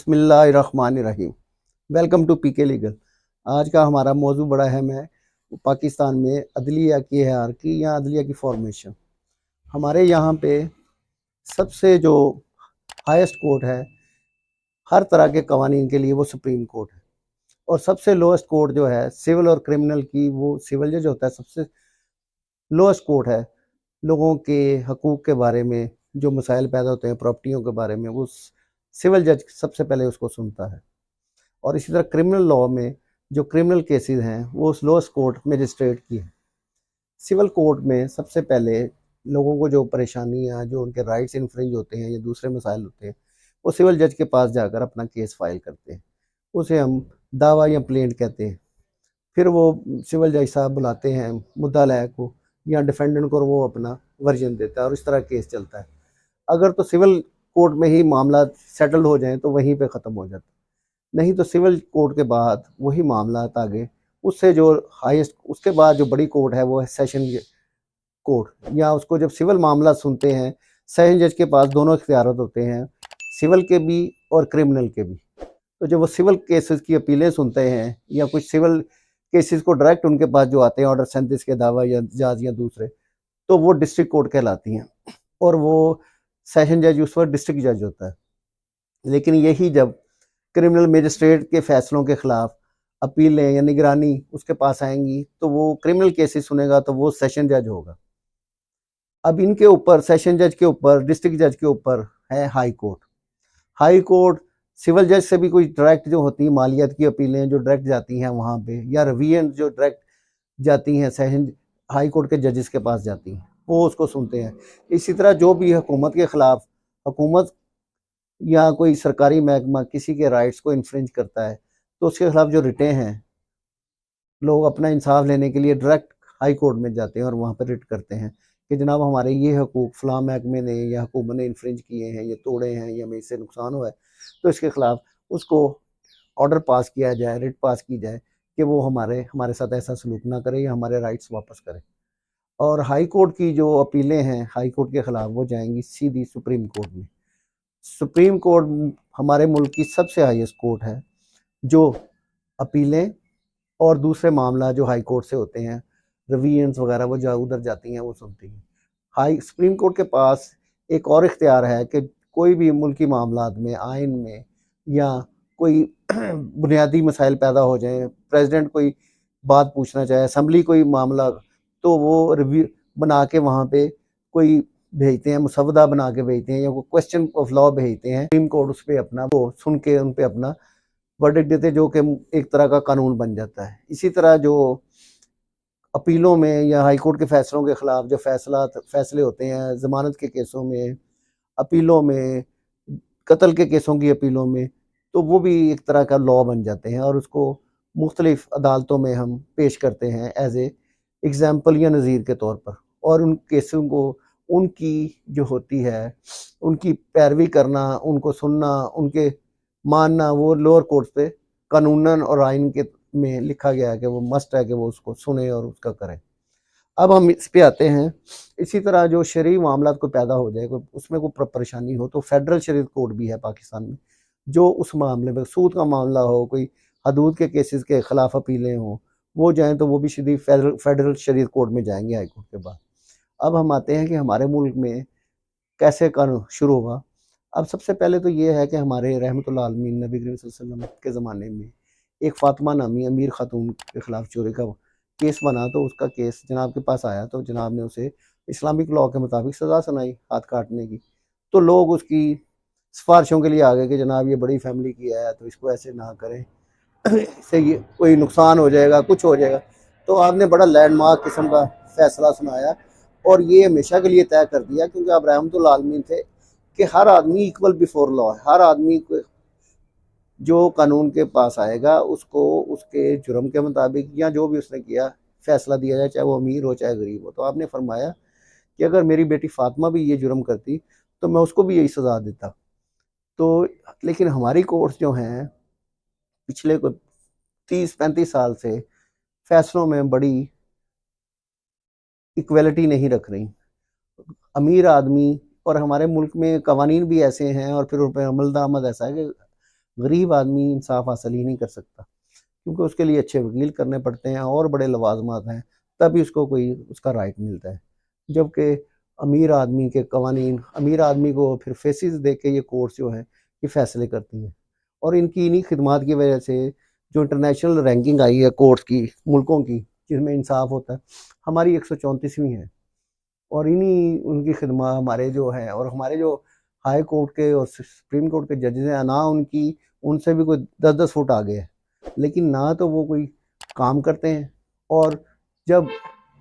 बिस्मिल्लाहिर्रहमानिर्रहीम। Welcome to PK legal. आज का हमारा मौजू बड़ा अहम है। पाकिस्तान में अदलिया की हायरार्की या अदलिया की फॉर्मेशन। हमारे यहाँ पे सबसे जो हाईएस्ट कोर्ट है हर तरह के कवानीन के लिए वो सुप्रीम कोर्ट है, और सबसे लोएस्ट कोर्ट जो है सिविल और क्रिमिनल की वो सिविल जज होता है। सबसे लोएस्ट कोर्ट है लोगों के हकूक़ के बारे में, जो मसाइल पैदा होते हैं प्रॉपर्टियों के बारे में, वो सिविल जज सबसे पहले उसको सुनता है। और इसी तरह क्रिमिनल लॉ में जो क्रिमिनल केसेस हैं वो उस लोएस्ट कोर्ट मजिस्ट्रेट की है। सिविल कोर्ट में सबसे पहले लोगों को जो परेशानियाँ, जो उनके राइट्स इन्फ्रिंज होते हैं या दूसरे मसाइल होते हैं, वो सिविल जज के पास जाकर अपना केस फाइल करते हैं। उसे हम दावा या प्लेंट कहते हैं। फिर वो सिविल जज साहब बुलाते हैं मुद्दा लायक को या डिफेंडेंट को, और वो अपना वर्जन देता है और इस तरह केस चलता है। अगर तो सिविल कोर्ट में ही मामला सेटल हो जाए तो वहीं पे ख़त्म हो जाता है, नहीं तो सिविल कोर्ट के बाद वही मामला आगे उससे जो हाईएस्ट, उसके बाद जो बड़ी कोर्ट है वो है सेशन कोर्ट। या उसको जब सिविल मामला सुनते हैं, सेशन जज के पास दोनों इख्तियारात होते हैं, सिविल के भी और क्रिमिनल के भी। तो जब वो सिविल केसेस की अपीलें सुनते हैं या कुछ सिविल केसेस को डायरेक्ट उनके पास जो आते हैं ऑर्डर 37 के दावा या जज या दूसरे, तो वो डिस्ट्रिक्ट कोर्ट कहलाती हैं और वो सेशन जज उस वक्त डिस्ट्रिक्ट जज होता है। लेकिन यही जब क्रिमिनल मजिस्ट्रेट के फैसलों के खिलाफ अपीलें या निगरानी उसके पास आएंगी तो वो क्रिमिनल केसेस सुनेगा, तो वो सेशन जज होगा। अब इनके ऊपर, सेशन जज के ऊपर, डिस्ट्रिक्ट जज के ऊपर है high court. High court civil जज से भी कोई डायरेक्ट जो होती है मालियात की अपीलें जो डायरेक्ट जाती हैं वहाँ पे, या रिवीजन जो डायरेक्ट जाती हैं सेशन हाई कोर्ट के जजेस के पास जाती हैं, वो उसको सुनते हैं। इसी तरह जो भी हुकूमत के खिलाफ, हुकूमत या कोई सरकारी महकमा किसी के राइट्स को इन्फ्रिंज करता है, तो उसके खिलाफ जो रिटें हैं, लोग अपना इंसाफ लेने के लिए डायरेक्ट हाई कोर्ट में जाते हैं और वहाँ पर रिट करते हैं कि जनाब हमारे ये हकूक़ फ़लाँ महकमे ने या हुकूमत ने इन्फ्रिंज किए हैं, ये तोड़े हैं या हमें इससे नुकसान हुआ है, तो इसके खिलाफ उसको ऑर्डर पास किया जाए, रिट पास की जाए कि वो हमारे साथ ऐसा सलूक ना करे या हमारे राइट्स वापस करे। और हाई कोर्ट की जो अपीलें हैं हाई कोर्ट के ख़िलाफ़, वो जाएंगी सीधी सुप्रीम कोर्ट में। सुप्रीम कोर्ट हमारे मुल्क की सबसे हाईएस्ट कोर्ट है, जो अपीलें और दूसरे मामला जो हाई कोर्ट से होते हैं, रिवीजन्स वगैरह, वो जो उधर जाती हैं वो सुनती हैं। सुप्रीम कोर्ट के पास एक और इख्तियार है कि कोई भी मुल्की मामलात में, आइन में, या कोई बुनियादी मसाइल पैदा हो जाएं, प्रेसिडेंट कोई बात पूछना चाहे, असम्बली कोई मामला, तो वो रिव्यू बना के वहाँ पे कोई भेजते हैं, मुसवदा बना के भेजते हैं या कोई क्वेश्चन ऑफ लॉ भेजते हैं। सुप्रीम कोर्ट उस पर अपना वो सुन के उन पर अपना वर्डिक्ट देते, जो कि एक तरह का कानून बन जाता है। इसी तरह जो अपीलों में या हाई कोर्ट के फैसलों के खिलाफ जो फैसले होते हैं, ज़मानत के केसों में, अपीलों में, कत्ल के केसों की अपीलों में, तो वो भी एक तरह का लॉ बन जाते हैं और उसको मुख्तलिफ अदालतों में हम पेश करते हैं एज ए एग्ज़ाम्पल या नज़ीर के तौर पर। और उन केसों को, उनकी जो होती है, उनकी पैरवी करना, उनको सुनना, उनके मानना, वो लोअर कोर्ट पे कानूनन और आइन के में लिखा गया है कि वो मस्ट है कि वो उसको सुने और उसका करें। अब हम इस पे आते हैं। इसी तरह जो शरई मामलात को पैदा हो जाए, उसमें कोई परेशानी हो, तो फेडरल शरीयत कोर्ट भी है पाकिस्तान में, जो उस मामले में सूद का मामला हो, कोई हदूद के केसेस के खिलाफ अपीलें हों, वो जाएँ तो वो भी सीधी फेडरल शरीयत कोर्ट में जाएंगे हाई कोर्ट के बाद। अब हम आते हैं कि हमारे मुल्क में कैसे कानून शुरू हुआ। अब सबसे पहले तो ये है कि हमारे रहमतुल्लाह आलमीन नबी करीम सल्लल्लाहु अलैहि वसल्लम के ज़माने में एक फ़ातिमा नामी अमीर ख़ातून के ख़िलाफ़ चोरी का केस बना, तो उसका केस जनाब के पास आया, तो जनाब ने उसे इस्लामिक लॉ के मुताबिक सज़ा सुनाई हाथ काटने की। तो लोग उसकी सिफारिशों के लिए आ गए कि जनाब ये बड़ी फैमिली की है तो इसको ऐसे ना करें, इससे ये कोई नुकसान हो जाएगा, कुछ हो जाएगा। तो आपने बड़ा लैंडमार्क किस्म का फ़ैसला सुनाया और ये हमेशा के लिए तय कर दिया, क्योंकि आप रहमतुल्लाह आलमीन थे कि हर आदमी इक्वल बिफोर लॉ है। हर आदमी को जो कानून के पास आएगा उसको उसके जुर्म के मुताबिक या जो भी उसने किया फैसला दिया जाए, चाहे वो अमीर हो चाहे गरीब हो। तो आपने फरमाया कि अगर मेरी बेटी फातिमा भी ये जुर्म करती तो मैं उसको भी यही सज़ा देता। तो लेकिन हमारी कोर्ट्स जो हैं पिछले कोई 30-35 साल से फैसलों में बड़ी इक्वलिटी नहीं रख रही। अमीर आदमी, और हमारे मुल्क में कवानीन भी ऐसे हैं और फिर उन पर अमल दरामद ऐसा है कि गरीब आदमी इंसाफ हासिल ही नहीं कर सकता, क्योंकि उसके लिए अच्छे वकील करने पड़ते हैं और बड़े लवाजमात हैं, तभी उसको कोई उसका राइट मिलता है। जबकि अमीर आदमी के कवानीन, अमीर आदमी को फिर फेसिस दे के ये कोर्ट्स जो हैं ये फैसले करती हैं, और इनकी इन्हीं खिदमात की वजह से जो इंटरनेशनल रैंकिंग आई है कोर्ट्स की, मुल्कों की जिसमें इंसाफ होता है, हमारी 134वीं है। और इन्हीं उनकी खिदमत हमारे जो है, और हमारे जो हाई कोर्ट के और सुप्रीम कोर्ट के जजेस हैं ना, उनकी उनसे भी कोई 10-10 फुट आगे है, लेकिन ना तो वो कोई काम करते हैं, और जब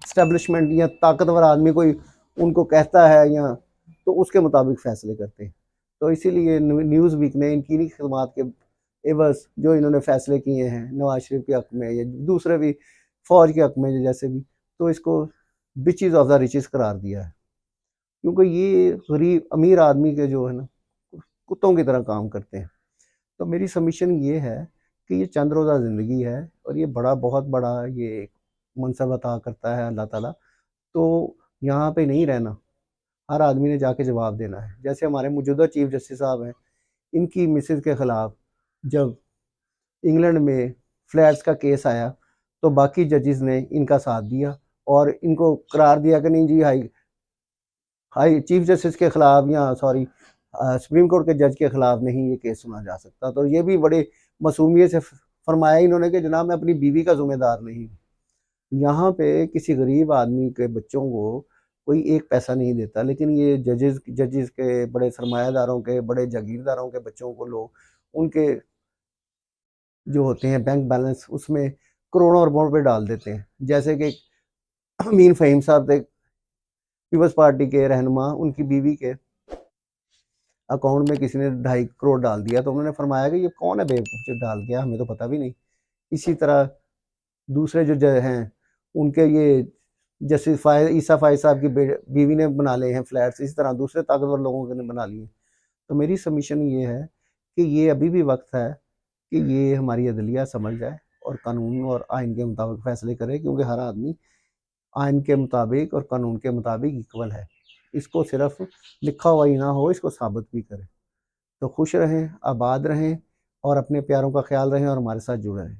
इस्टेब्लिशमेंट या ताकतवर आदमी कोई उनको कहता है या तो उसके मुताबिक फ़ैसले करते हैं। तो इसीलिए न्यूज़ वीक ने इनकी इन्हीं खिदमात के एवज़ जो इन्होंने फ़ैसले किए हैं नवाज शरीफ के हक़ में या दूसरे भी फ़ौज के हक़ में जैसे भी, तो इसको बिचेस ऑफ द रिचेस करार दिया है, क्योंकि ये गरीब अमीर आदमी के जो है ना कुत्तों की तरह काम करते हैं। तो मेरी सबमिशन ये है कि ये चंद रोज़ा ज़िंदगी है, और ये बड़ा बहुत बड़ा ये मनसब अता करता है अल्लाह ताला। तो यहाँ पे नहीं रहना, हर आदमी ने जाके जवाब देना है। जैसे हमारे मौजूदा चीफ जस्टिस साहब हैं, इनकी मिसेज़ के ख़िलाफ़ जब इंग्लैंड में फ्लैट्स का केस आया, तो बाकी जजेस ने इनका साथ दिया और इनको करार दिया कि नहीं जी, हाई चीफ जस्टिस के खिलाफ या सॉरी सुप्रीम कोर्ट के जज के खिलाफ नहीं ये केस सुना जा सकता। तो ये भी बड़े मासूमियत से फरमाया इन्होंने कि जनाब मैं अपनी बीवी का ज़िम्मेदार नहीं हूँ। यहाँ पे किसी गरीब आदमी के बच्चों को कोई एक पैसा नहीं देता, लेकिन ये जजेस के, बड़े सरमायादारों के, बड़े जागीरदारों के बच्चों को लोग उनके जो होते हैं बैंक बैलेंस उसमें करोड़ों अरबों रुपए डाल देते हैं। जैसे कि अमीन फ़हीम साहब थे, पीपल्स पार्टी के रहनुमा, उनकी बीवी के अकाउंट में किसी ने 2.5 करोड़ डाल दिया, तो उन्होंने फरमाया कि ये कौन है बेवकूफ़ जो डाल गया, हमें तो पता भी नहीं। इसी तरह दूसरे जो हैं उनके ये जस्टिस ईसा फ़ाइज़ साहब की बीवी ने बना लिए हैं फ्लैट्स, इसी तरह दूसरे ताकतवर लोगों के ने बना लिए। तो मेरी सबमिशन ये है कि ये अभी भी वक्त है कि ये हमारी अदलिया समझ जाए और कानून और आइन के मुताबिक फ़ैसले करे, क्योंकि हर आदमी आइन के मुताबिक और कानून के मुताबिक इक्वल है। इसको सिर्फ लिखा हुआ ही ना हो, इसको साबित भी करें। तो खुश रहें, आबाद रहें और अपने प्यारों का ख्याल रहें और हमारे साथ जुड़े रहें।